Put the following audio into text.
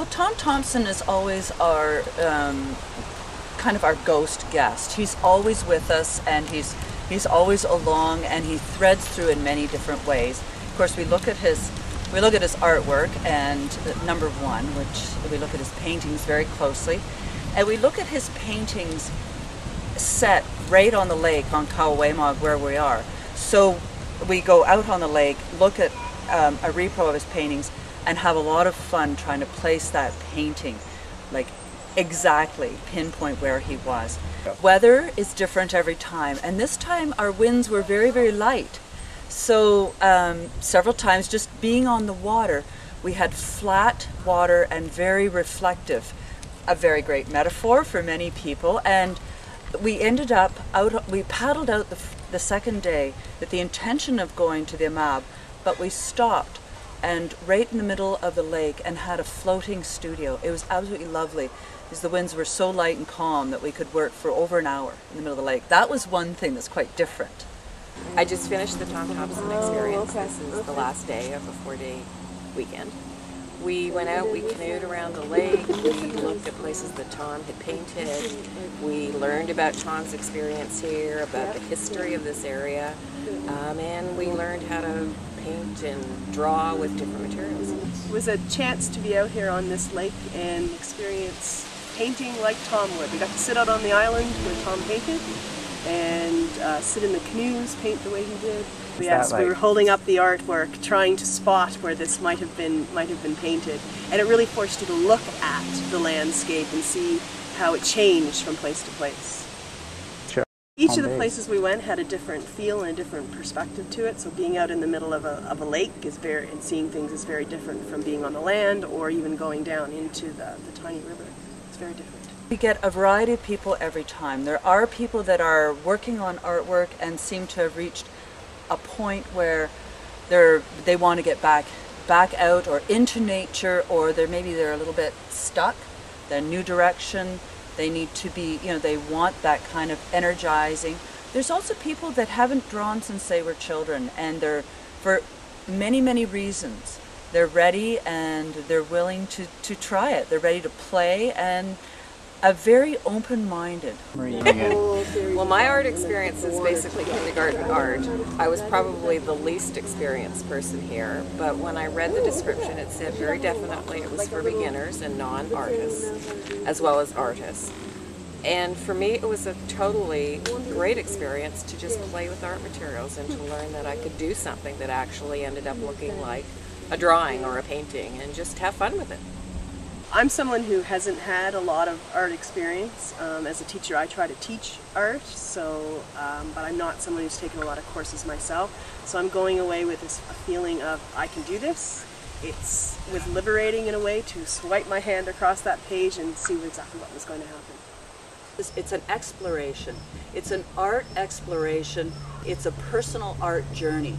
Well, Tom Thomson is always our kind of our ghost guest. He's always with us, and he's always along, and he threads through in many different ways. Of course, we look at his artwork, and number one, which we look at his paintings very closely, and we look at his paintings set right on the lake on Kawawemog where we are. So we go out on the lake, look at a repro of his paintings, and have a lot of fun trying to place that painting, like exactly pinpoint where he was. Weather is different every time, and this time our winds were very, very light. So several times just being on the water, we had flat water and very reflective. A very great metaphor for many people, and we ended up we paddled out the second day with the intention of going to the Amab, but we stopped and right in the middle of the lake and had a floating studio. It was absolutely lovely because the winds were so light and calm that we could work for over an hour in the middle of the lake. That was one thing that's quite different. I just finished the Tom Thomson Experience. This is the last day of a 4-day weekend. We went out, we canoed around the lake, we looked at places that Tom had painted, we learned about Tom's experience here, about the history of this area, and we learned how to paint and draw with different materials. It was a chance to be out here on this lake and experience painting like Tom would. We got to sit out on the island where Tom painted and sit in the canoes, paint the way he did. Yes, we were holding up the artwork, trying to spot where this might have been painted, and it really forced you to look at the landscape and see how it changed from place to place. Sure. Each of the places we went had a different feel and a different perspective to it. So being out in the middle of a lake and seeing things is very different from being on the land or even going down into the tiny river. It's very different. We get a variety of people every time. There are people that are working on artwork and seem to have reached a point where they want to get back out or into nature, or maybe they're a little bit stuck. They're new direction. They need to be, they want that kind of energizing. There's also people that haven't drawn since they were children, and they're, for many, many reasons, they're ready and they're willing to try it. They're ready to play and very open-minded. Well, my art experience is basically kindergarten art. I was probably the least experienced person here, but when I read the description, it said very definitely it was for beginners and non-artists, as well as artists. And for me, it was a totally great experience to just play with art materials and to learn that I could do something that actually ended up looking like a drawing or a painting, and just have fun with it. I'm someone who hasn't had a lot of art experience. As a teacher, I try to teach art, but I'm not someone who's taken a lot of courses myself. So I'm going away with a feeling of, I can do this. It was liberating in a way to swipe my hand across that page and see exactly what was going to happen. It's an exploration. It's an art exploration. It's a personal art journey.